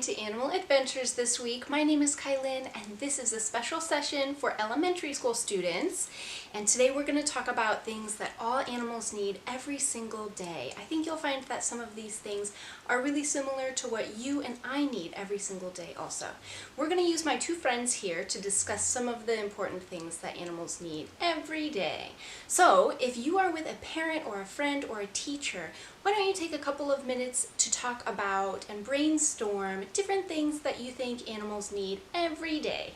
to Animal Adventures this week. My name is Kylynn and this is a special session for elementary school students. And today we're going to talk about things that all animals need every single day. I think you'll find that some of these things are really similar to what you and I need every single day also. We're going to use my two friends here to discuss some of the important things that animals need every day. So if you are with a parent or a friend or a teacher, why don't you take a couple of minutes to talk about and brainstorm different things that you think animals need every day.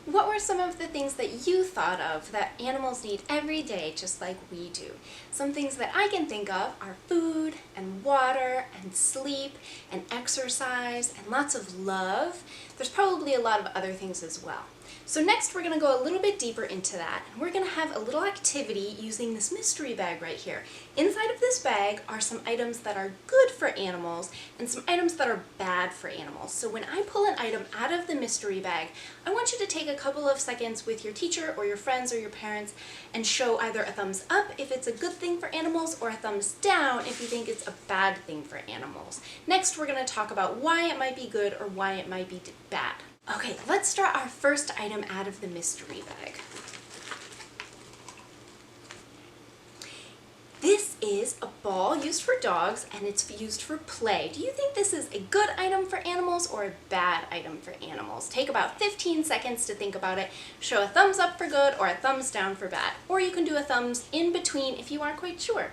What were some of the things that you thought of that animals need every day just like we do? Some things that I can think of are food and water and sleep and exercise and lots of love. There's probably a lot of other things as well. So next we're going to go a little bit deeper into that, and we're going to have a little activity using this mystery bag right here. Inside of this bag are some items that are good for animals and some items that are bad for animals. So when I pull an item out of the mystery bag, I want you to take a couple of seconds with your teacher or your friends or your parents and show either a thumbs up if it's a good thing for animals or a thumbs down if you think it's a bad thing for animals. Next we're going to talk about why it might be good or why it might be bad. Okay, let's start our first item out of the mystery bag. This is a ball used for dogs and it's used for play. Do you think this is a good item for animals or a bad item for animals? Take about 15 seconds to think about it. Show a thumbs up for good or a thumbs down for bad. Or you can do a thumbs in between if you aren't quite sure.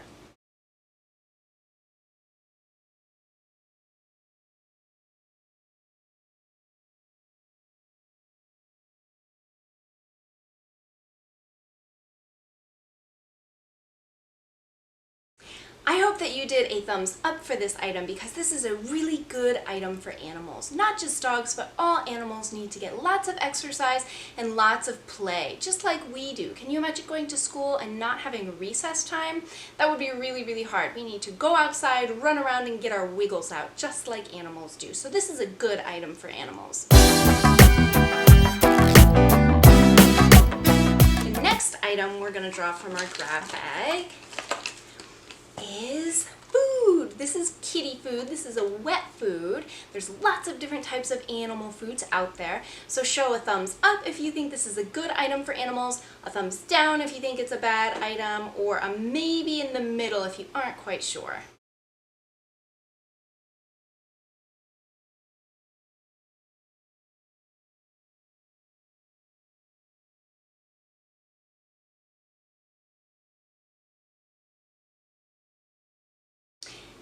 I hope that you did a thumbs up for this item because this is a really good item for animals. Not just dogs, but all animals need to get lots of exercise and lots of play, just like we do. Can you imagine going to school and not having recess time? That would be really, really hard. We need to go outside, run around, and get our wiggles out, just like animals do. So this is a good item for animals. The next item we're going to draw from our grab bag is food. This is kitty food. This is a wet food. There's lots of different types of animal foods out there. So show a thumbs up if you think this is a good item for animals, a thumbs down if you think it's a bad item, or a maybe in the middle if you aren't quite sure.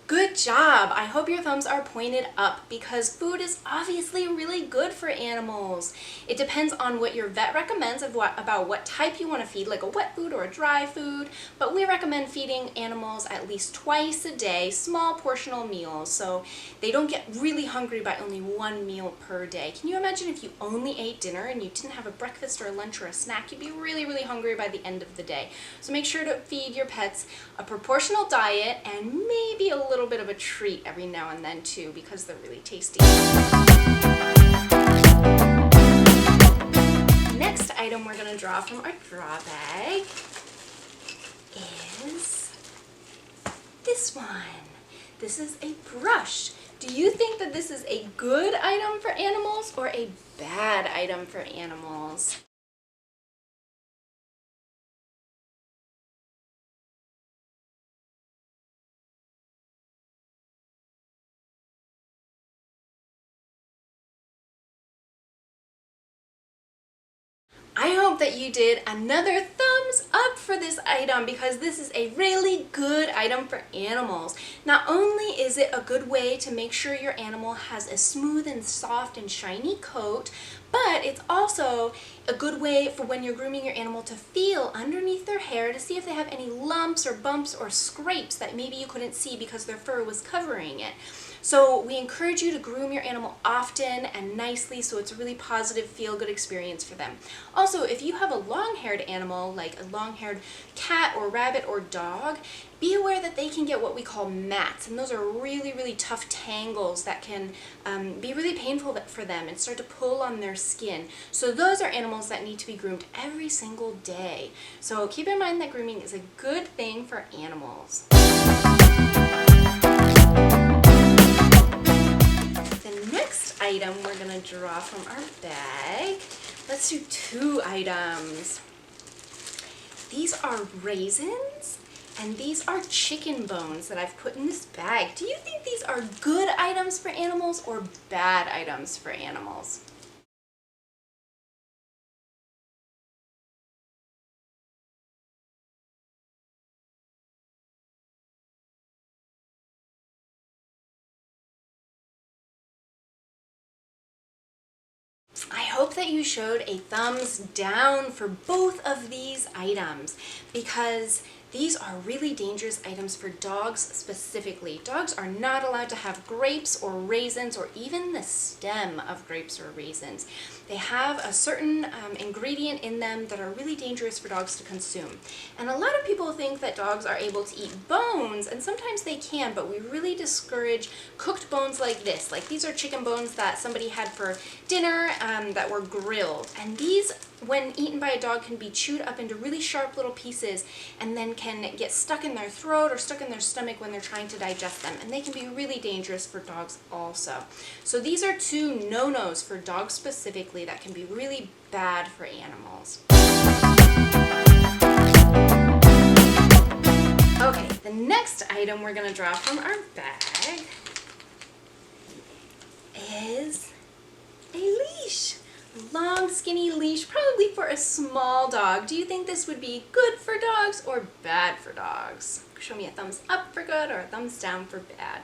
Good job! I hope your thumbs are pointed up because food is obviously really good for animals. It depends on what your vet recommends about what type you want to feed, like a wet food or a dry food, but we recommend feeding animals at least twice a day, small portional meals, so they don't get really hungry by only one meal per day. Can you imagine if you only ate dinner and you didn't have a breakfast or a lunch or a snack? You'd be really, really hungry by the end of the day. So make sure to feed your pets a proportional diet and maybe a little bit of a treat every now and then too because they're really tasty. Next item we're going to draw from our draw bag is this one. This is a brush. Do you think that this is a good item for animals or a bad item for animals? I hope that you did another thumbs up for this item because this is a really good item for animals. Not only is it a good way to make sure your animal has a smooth and soft and shiny coat, but it's also a good way for when you're grooming your animal to feel underneath their hair to see if they have any lumps or bumps or scrapes that maybe you couldn't see because their fur was covering it. So we encourage you to groom your animal often and nicely so it's a really positive, feel-good experience for them. Also, if you have a long long-haired animal, like a long-haired cat or rabbit or dog, be aware that they can get what we call mats, and those are really, really tough tangles that can be really painful for them and start to pull on their skin. So those are animals that need to be groomed every single day. So keep in mind that grooming is a good thing for animals. The next item we're going to draw from our bag, let's do 2 items. These are raisins and these are chicken bones that I've put in this bag. Do you think these are good items for animals or bad items for animals? I hope that you showed a thumbs down for both of these items because these are really dangerous items for dogs specifically. Dogs are not allowed to have grapes or raisins or even the stem of grapes or raisins. They have a certain ingredient in them that are really dangerous for dogs to consume. And a lot of people think that dogs are able to eat bones, and sometimes they can, but we really discourage cooked bones like this. Like these are chicken bones that somebody had for dinner that were grilled. And these, when eaten by a dog, can be chewed up into really sharp little pieces and then can get stuck in their throat or stuck in their stomach when they're trying to digest them. And they can be really dangerous for dogs also. So these are 2 no-nos for dogs specifically that can be really bad for animals. Okay, the next item we're going to draw from our bag is a leash. Long, skinny leash, probably for a small dog. Do you think this would be good for dogs or bad for dogs? Show me a thumbs up for good or a thumbs down for bad.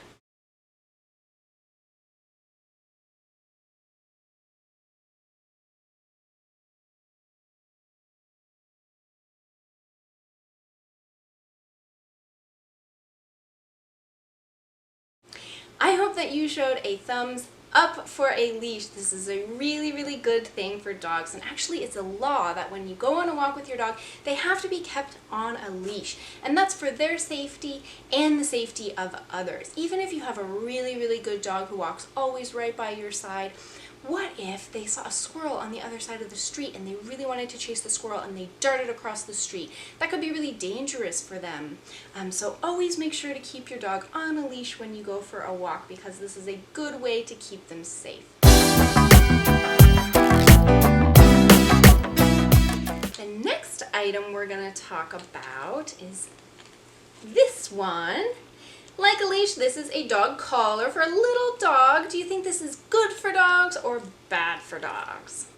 I hope that you showed a thumbs up for a leash. This is a really, really good thing for dogs, and actually it's a law that when you go on a walk with your dog, they have to be kept on a leash, and that's for their safety and the safety of others. Even if you have a really, really good dog who walks always right by your side, what if they saw a squirrel on the other side of the street and they really wanted to chase the squirrel and they darted across the street? That could be really dangerous for them. So always make sure to keep your dog on a leash when you go for a walk because this is a good way to keep them safe. The next item we're going to talk about is this one. Like a leash, this is a dog collar for a little dog. Do you think this is good for dogs or bad for dogs?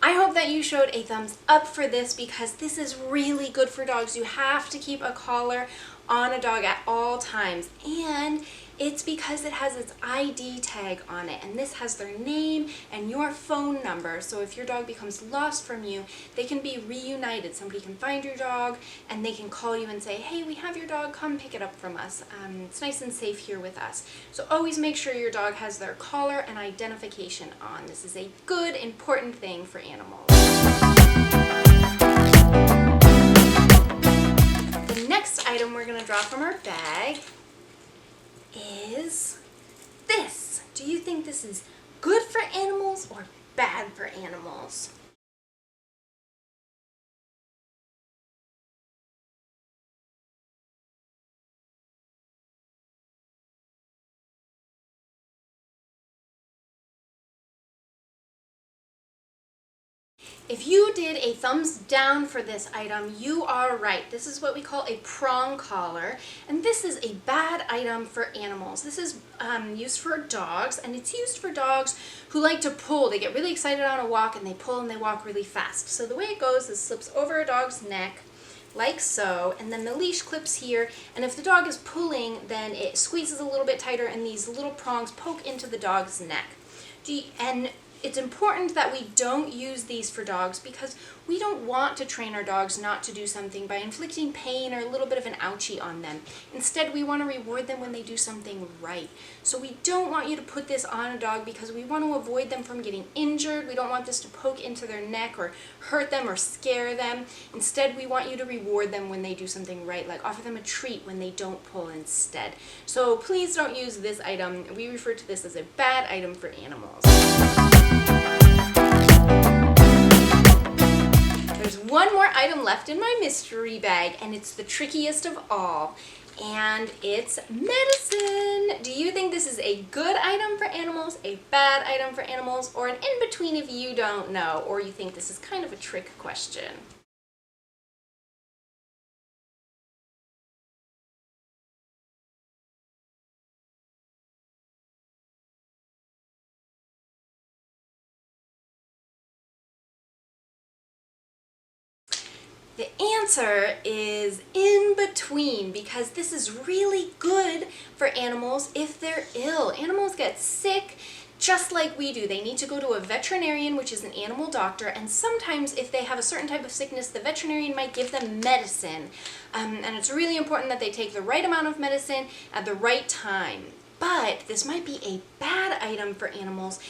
I hope that you showed a thumbs up for this because this is really good for dogs. You have to keep a collar on a dog at all times, and it's because it has its ID tag on it, and this has their name and your phone number. So if your dog becomes lost from you, they can be reunited. Somebody can find your dog and they can call you and say, hey, we have your dog, come pick it up from us. It's nice and safe here with us. So always make sure your dog has their collar and identification on. This is a good, important thing for animals. The next item we're going to draw from our bag is this. Do you think this is good for animals or bad for animals? If you did a thumbs down for this item, you are right. This is what we call a prong collar, and this is a bad item for animals. This is used for dogs, and it's used for dogs who like to pull. They get really excited on a walk and they pull and they walk really fast. So the way it goes is slips over a dog's neck like so, and then the leash clips here, and if the dog is pulling, then it squeezes a little bit tighter and these little prongs poke into the dog's neck. And It's important that we don't use these for dogs because we don't want to train our dogs not to do something by inflicting pain or a little bit of an ouchie on them. Instead, we want to reward them when they do something right. So we don't want you to put this on a dog because we want to avoid them from getting injured. We don't want this to poke into their neck or hurt them or scare them. Instead, we want you to reward them when they do something right, like offer them a treat when they don't pull instead. So please don't use this item. We refer to this as a bad item for animals. There's one more item left in my mystery bag, and it's the trickiest of all, and it's medicine. Do you think this is a good item for animals, a bad item for animals, or an in-between if you don't know, or you think this is kind of a trick question? The answer is in between, because this is really good for animals if they're ill. Animals get sick just like we do. They need to go to a veterinarian, which is an animal doctor, and sometimes if they have a certain type of sickness, the veterinarian might give them medicine. And it's really important that they take the right amount of medicine at the right time. But this might be a bad item for animals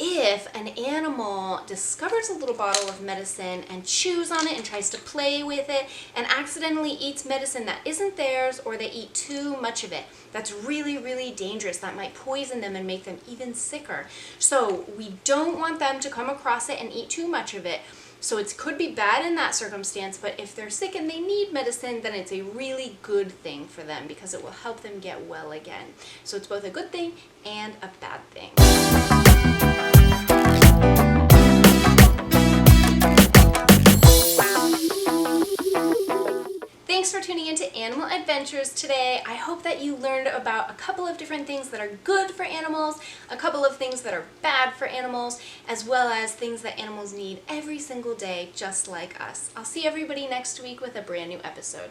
if an animal discovers a little bottle of medicine and chews on it and tries to play with it and accidentally eats medicine that isn't theirs, or they eat too much of it. That's really, really dangerous. That might poison them and make them even sicker. So we don't want them to come across it and eat too much of it. So it could be bad in that circumstance, but if they're sick and they need medicine, then it's a really good thing for them because it will help them get well again. So it's both a good thing and a bad thing. Thanks for tuning into Animal Adventures today. I hope that you learned about a couple of different things that are good for animals, a couple of things that are bad for animals, as well as things that animals need every single day, just like us. I'll see everybody next week with a brand new episode.